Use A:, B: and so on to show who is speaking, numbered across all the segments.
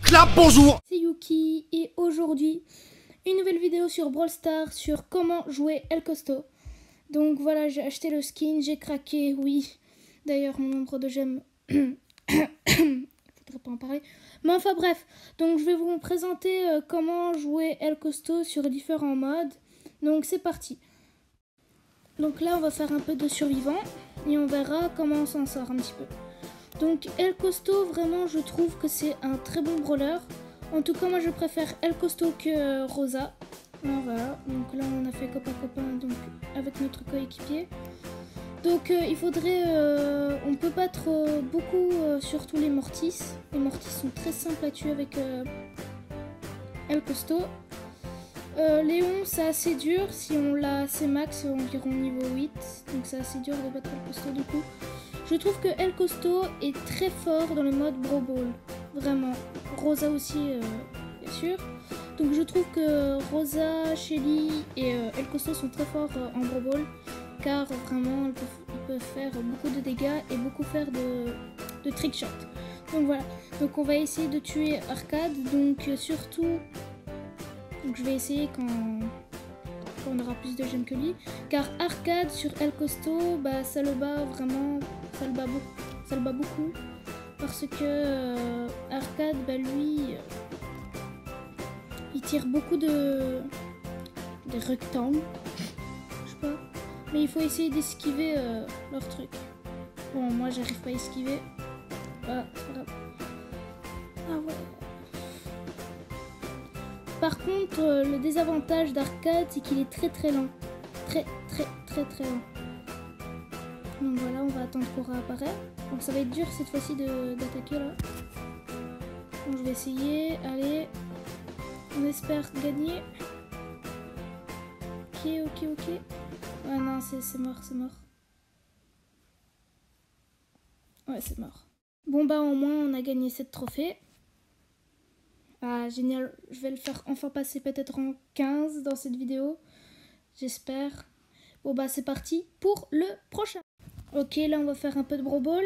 A: clap, bonjour.
B: C'est Yuki et aujourd'hui, une nouvelle vidéo sur Brawl Stars sur comment jouer El Costo. Donc voilà, j'ai acheté le skin, j'ai craqué, oui. D'ailleurs, mon nombre de j'aime, il faudrait pas en parler. Mais enfin bref, donc je vais vous présenter comment jouer El Costo sur différents modes. Donc c'est parti. Donc là, on va faire un peu de survivant et on verra comment on s'en sort un petit peu. Donc El Costo, vraiment, je trouve que c'est un très bon brawler. En tout cas, moi, je préfère El Costo que Rosa. Alors, voilà, donc là, on a fait copain-copain donc avec notre coéquipier. Donc, il faudrait... on peut battre beaucoup, surtout les Mortis. Les Mortis sont très simples à tuer avec El Costo. Léon, c'est assez dur. Si on l'a assez max, environ niveau 8. Donc, c'est assez dur de battre El Costo, du coup. Je trouve que El Costo est très fort dans le mode Brawl Ball. Vraiment. Rosa aussi, bien sûr. Donc je trouve que Rosa, Shelly et El Costo sont très forts en Brawl Ball. Car vraiment, ils peuvent faire beaucoup de dégâts et beaucoup faire de trick shot. Donc voilà. Donc on va essayer de tuer Arcade. Donc surtout... Donc je vais essayer quand on aura plus de gemmes que lui. Car Arcade sur El Costo, bah, ça le bat vraiment... Ça le bat beaucoup. Parce que Arcade, bah, lui, il tire beaucoup de rectangles. Je sais pas. Mais il faut essayer d'esquiver leur truc. Bon, moi, j'arrive pas à esquiver. Ah, c'est pas grave. Ah ouais. Par contre, le désavantage d'Arcade, c'est qu'il est très lent. Très lent. Donc voilà, on va attendre pour réapparaître. Donc ça va être dur cette fois-ci d'attaquer là. Donc je vais essayer. Allez. On espère gagner. Ok. Ah non, c'est mort. Ouais, c'est mort. Bon bah au moins on a gagné 7 trophées. Ah génial, je vais le faire enfin passer peut-être en 15 dans cette vidéo. J'espère. Bon bah c'est parti pour le prochain. Ok, là on va faire un peu de Brawl Ball.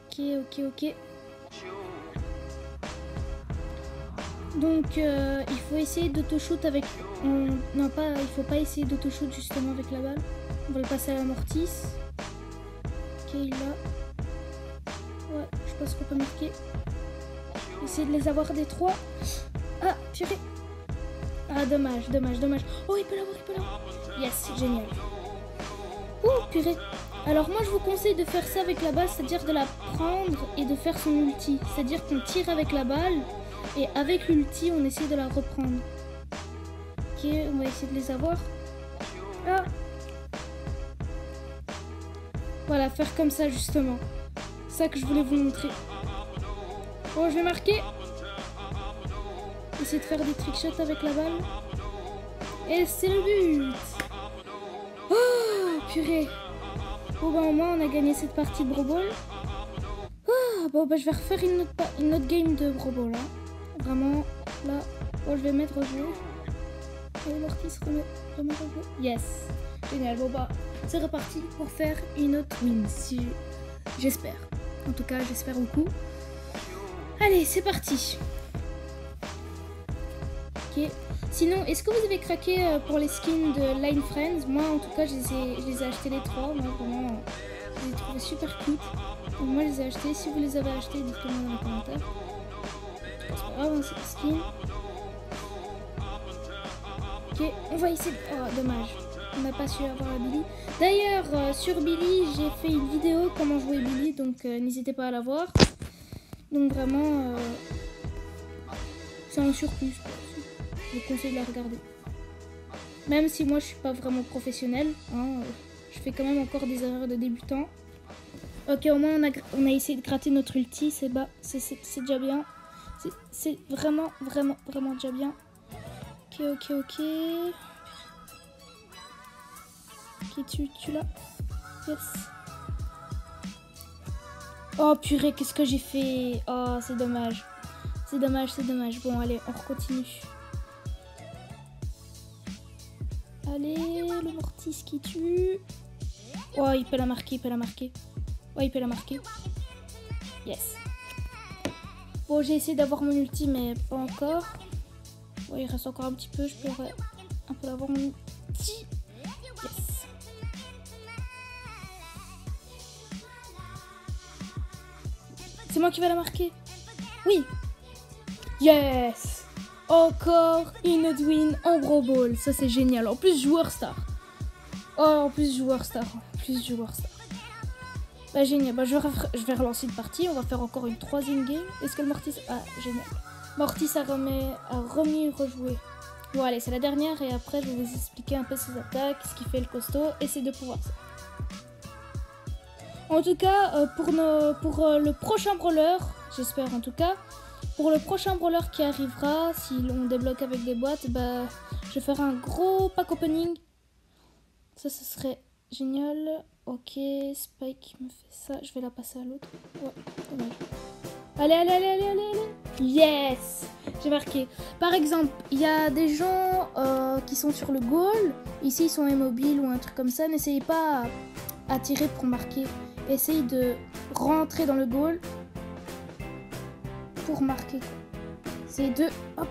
B: Ok. Donc il faut essayer d'auto-shoot avec... Non pas, il faut pas essayer d'auto-shoot justement avec la balle. On va le passer à la Mortis. Ok, il a... Ouais, je pense qu'on peut marquer. Essayer de les avoir des 3. Ah, purée. Ah, dommage. Oh, il peut l'avoir. Yes, génial. Ouh, purée. Alors moi je vous conseille de faire ça avec la balle, c'est-à-dire de la prendre et de faire son ulti. C'est-à-dire qu'on tire avec la balle et avec l'ulti on essaie de la reprendre. Ok, on va essayer de les avoir. Ah. Voilà, faire comme ça justement. C'est ça que je voulais vous montrer. Oh, je vais marquer. Essayer de faire des trickshots avec la balle. Et c'est le but. Oh, purée. Bon bah au moins on a gagné cette partie de Brawl Ball. Ah, bon bah je vais refaire une autre game de Brawl Ball là. Vraiment là. Bon je vais mettre au jeu. Allez Mortis, remets au jeu. Yes. Génial. Bon bah c'est reparti pour faire une autre win. Si j'espère. En tout cas j'espère beaucoup. Allez c'est parti. Ok. Sinon, est-ce que vous avez craqué pour les skins de Line Friends? Moi, en tout cas, je les ai achetés les 3. Moi, vraiment, je les ai trouvés super cute. Donc, moi, je les ai achetés. Si vous les avez achetés, dites-le moi dans les commentaires. C'est pas grave, hein, c'est des skins. Ok, on va essayer. Oh, dommage. On n'a pas su avoir la Billy. D'ailleurs, sur Billy, j'ai fait une vidéo comment jouer Billy. Donc, n'hésitez pas à la voir. Donc, vraiment, c'est un surplus. Je vous conseille de la regarder. Même si moi je suis pas vraiment professionnelle, hein, je fais quand même encore des erreurs de débutant. Ok, au moins on a essayé de gratter notre ulti, c'est déjà bien. C'est vraiment déjà bien. Ok. Ok, tu l'as. Yes. Oh purée, qu'est-ce que j'ai fait? Oh, c'est dommage. C'est dommage. Bon, allez, on continue. Allez, le Mortis qui tue. Oh, il peut la marquer. Oh, il peut la marquer. Yes. Bon, j'ai essayé d'avoir mon ulti, mais pas encore. Ouais, il reste encore un petit peu. Je pourrais un peu avoir mon ulti. Yes. C'est moi qui vais la marquer. Oui. Yes. Encore une win en Brawl Ball. Ça, c'est génial. En plus, joueur star. Oh, en plus, joueur star. En plus, joueur star. Bah, génial. Bah, je vais relancer une partie. On va faire encore une 3e game. Est-ce que le Mortis... Ah, génial. Mortis a remis rejoué. Bon, allez, c'est la dernière. Et après, je vais vous expliquer un peu ses attaques, ce qui fait le costaud et ses 2 pouvoirs. En tout cas, pour le prochain brawler, j'espère en tout cas, pour le prochain brawler qui arrivera, si on débloque avec des boîtes, bah, je ferai un gros pack opening. Ça, ce serait génial. Ok, Spike me fait ça. Je vais la passer à l'autre. Ouais, dommage. Allez, allez, allez, allez, allez, allez. Yes! J'ai marqué. Par exemple, il y a des gens qui sont sur le goal. Ici, ils sont immobiles ou un truc comme ça. N'essayez pas à tirer pour marquer. Essayez de rentrer dans le goal pour marquer. C'est de... Hop.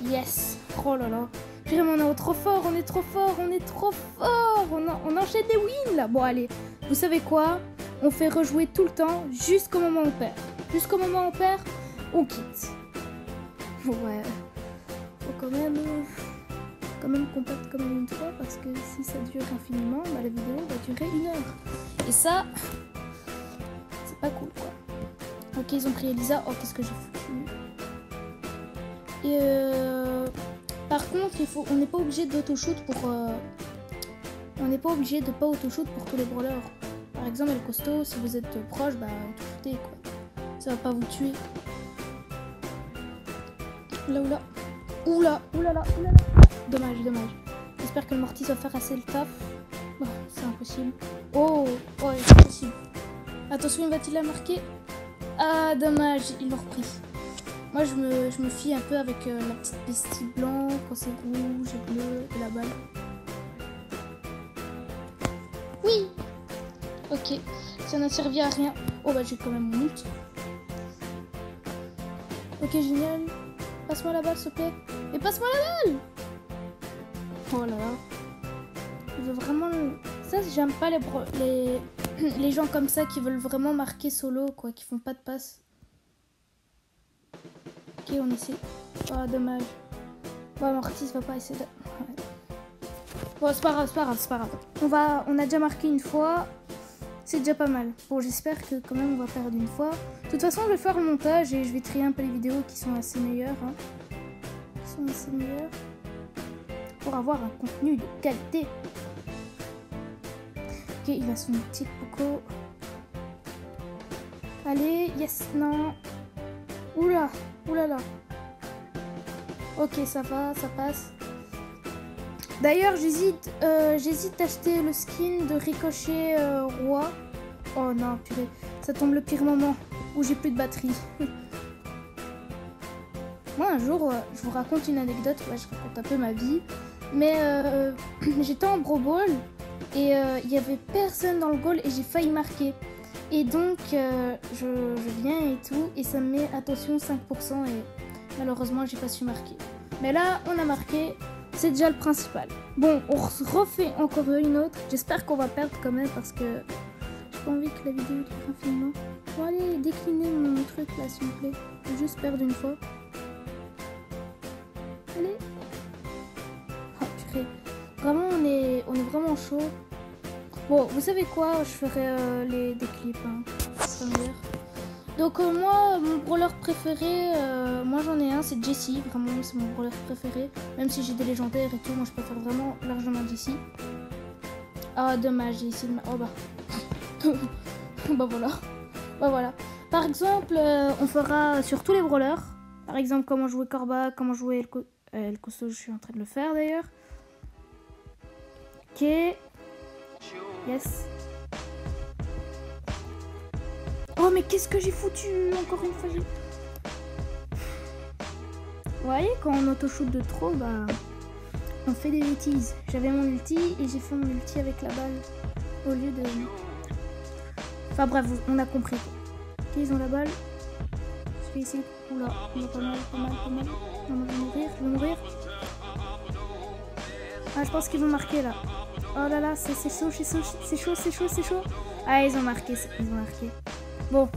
B: Yes. Oh là là. Vraiment, on est trop fort, on est trop fort, on est trop fort. On enchaîne des wins là. Bon, allez. Vous savez quoi? On fait rejouer tout le temps jusqu'au moment où on perd. Jusqu'au moment où on perd, on quitte. Ouais. Faut quand même qu'on perde quand même une fois parce que si ça dure infiniment, bah, la vidéo va durer 1 heure. Et ça, c'est pas cool quoi. Ok, ils ont pris Elisa. Oh, qu'est-ce que j'ai foutu. Et par contre, on n'est pas obligé d'auto-shoot pour... on n'est pas obligé de pas auto-shoot pour tous les brawlers. Par exemple, le costaud, si vous êtes proche, bah auto-shootez quoi. Ça va pas vous tuer. Oula, oula. Oula, oulala, oulala. Dommage, dommage. J'espère que le Mortis va faire assez le taf. Oh, c'est impossible. Oh, oh, c'est impossible. Attention, va-t-il la marquer? Ah, dommage, ils l'ont repris. Moi, je me fie un peu avec la petite bestie blanc, quand c'est rouge et bleu, et la balle. Oui. Ok, ça n'a servi à rien. Oh, bah, j'ai quand même mon ult. Ok, génial. Passe-moi la balle, s'il te plaît. Et passe-moi la balle. Oh là là. Je veux vraiment... Ça, j'aime pas les gens comme ça qui veulent vraiment marquer solo, quoi, qui font pas de passe. Ok, on essaie. Oh, dommage. Bon, Mortis va pas essayer de... Ouais. Bon, c'est pas grave, c'est pas grave, c'est pas grave. On a déjà marqué une fois. C'est déjà pas mal. Bon, j'espère que quand même on va perdre une fois. De toute façon, je vais faire le montage et je vais trier un peu les vidéos qui sont assez meilleures. Hein. Qui sont assez meilleures. Pour avoir un contenu de qualité. Ok, il a son petit coco. Allez, yes, non. Oula, oulala. Ok, ça va, ça passe. D'ailleurs, j'hésite à acheter le skin de Ricochet Roi. Oh non, purée, ça tombe le pire moment où j'ai plus de batterie. Moi, un jour, je vous raconte une anecdote, ouais, je raconte un peu ma vie. Mais j'étais en Brawl Ball et il y avait personne dans le goal et j'ai failli marquer. Et donc, je viens et tout, et ça me met, attention, 5% et malheureusement, j'ai pas su marquer. Mais là, on a marqué, c'est déjà le principal. Bon, on refait encore une autre. J'espère qu'on va perdre quand même parce que j'ai pas envie que la vidéo dure infiniment. Bon, allez, déclinez mon truc là, s'il vous plaît. Je vais juste perdre une fois. Allez. Oh, purée. Vraiment, on est vraiment chaud. Bon, vous savez quoi? Je ferai des clips. Hein. Ça va me dire. Donc moi, mon brawler préféré, moi j'en ai un, c'est Jessie. Vraiment, c'est mon brawler préféré. Même si j'ai des légendaires et tout, moi je préfère vraiment largement Jessie. Ah, dommage, j'ai essayé de... Oh bah... bah voilà. Bah voilà. Par exemple, on fera sur tous les brawlers. Par exemple, comment jouer Corba, comment jouer El Costo, je suis en train de le faire d'ailleurs. Ok. Yes. Oh mais qu'est-ce que j'ai foutu? Encore une fois j'ai... Vous voyez, quand on auto-shoot de trop, bah... on fait des bêtises. J'avais mon ulti et j'ai fait mon ulti avec la balle. Au lieu de... Enfin bref, on a compris. Ok, ils ont la balle. Je vais essayer. Oula, on a pas mal, pas mal, pas mal. Non, je vais mourir, je vais mourir. Ah, je pense qu'ils vont marquer là. Oh là là, c'est chaud, c'est chaud, c'est chaud, c'est chaud, c'est chaud. Ah, ils ont marqué, ils ont marqué. Bon,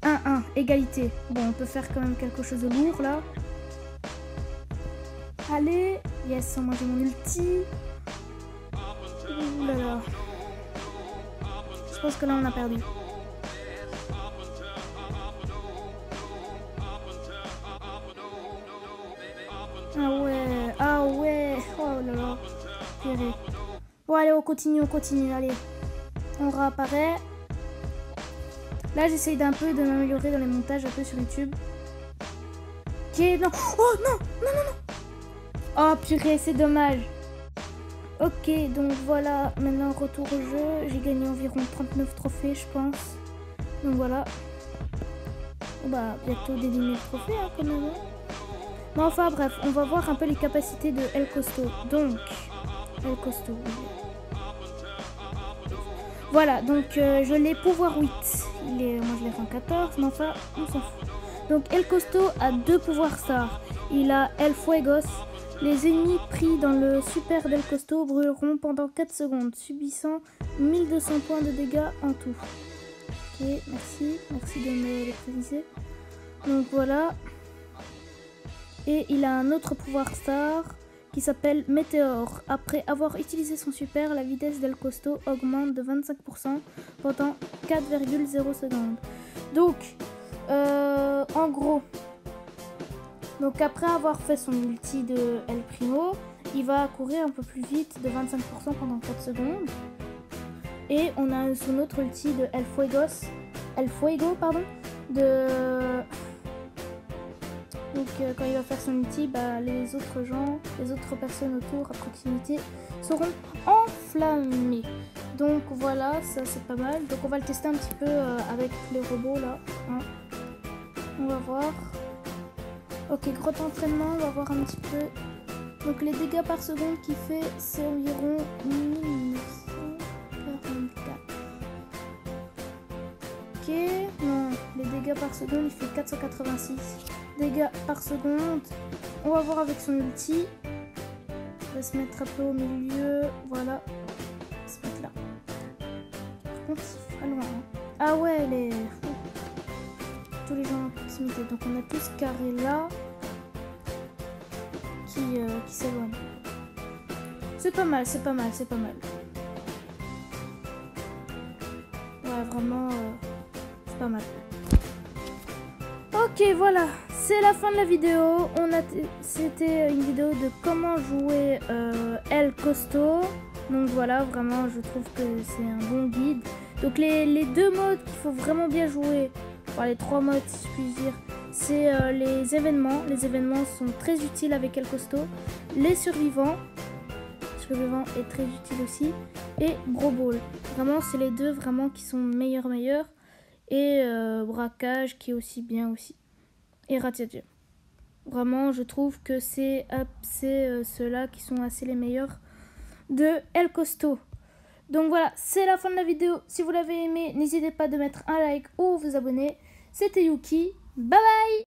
B: 1-1, égalité. Bon, on peut faire quand même quelque chose de lourd là. Allez, yes, on mange mon ulti. Ouh là là. Je pense que là on a perdu. Ah ouais, oh là là. Purée. Bon allez, on continue, allez. On réapparaît. Là j'essaye d'un peu de m'améliorer dans les montages un peu sur YouTube. Ok, non. Oh non, non, non, non. Oh purée, c'est dommage. Ok, donc voilà, maintenant retour au jeu. J'ai gagné environ 39 trophées, je pense. Donc voilà. Bah, bientôt des 10 000 trophées, hein, quand même. Mais enfin, bref, on va voir un peu les capacités de El Costo. Donc, El Costo. Voilà, donc je l'ai pouvoir 8. Moi, je l'ai rang 14, mais enfin, on s'en fout. Donc, El Costo a 2 pouvoirs stars. Il a El Fuegos. Les ennemis pris dans le super d'El Costo brûleront pendant 4 secondes, subissant 1200 points de dégâts en tout. Ok, merci de me le préciser. Donc voilà. Et il a un autre pouvoir star qui s'appelle Météore. Après avoir utilisé son super, la vitesse d'El Costo augmente de 25% pendant 4,0 secondes. Donc, en gros... Donc après avoir fait son ulti de El Primo, il va courir un peu plus vite de 25% pendant 4 secondes. Et on a son autre ulti de El Fuego, pardon. Donc quand il va faire son ulti, bah, les autres personnes autour à proximité seront enflammées. Donc voilà, ça c'est pas mal. Donc on va le tester un petit peu avec les robots là. Hein. On va voir. Ok, gros entraînement, on va voir un petit peu. Donc les dégâts par seconde qu'il fait, c'est environ 1944. Ok, non, les dégâts par seconde, il fait 486 dégâts par seconde. On va voir avec son ulti. On va se mettre un peu au milieu, voilà. On va se mettre là. Par contre, il est loin. Hein. Ah ouais, tous les gens en proximité. Donc on a tout ce carré là qui s'éloigne. C'est pas mal, c'est pas mal, c'est pas mal. Ouais, vraiment, c'est pas mal. Ok, voilà, c'est la fin de la vidéo. C'était une vidéo de comment jouer El Costo. Donc voilà, vraiment, je trouve que c'est un bon guide. Donc les 2 modes qu'il faut vraiment bien jouer, enfin les 3 modes si je puis dire, c'est les événements. Les événements sont très utiles avec El Costo. Les survivants est très utile aussi. Et Brawl Ball. Vraiment, c'est les 2 vraiment qui sont meilleurs. Et braquage qui est aussi bien aussi. Et Ratiadia. Vraiment, je trouve que c'est ceux-là qui sont assez les meilleurs de El Costo. Donc voilà, c'est la fin de la vidéo. Si vous l'avez aimé, n'hésitez pas de mettre un like ou vous abonner. C'était Yuki. Bye bye!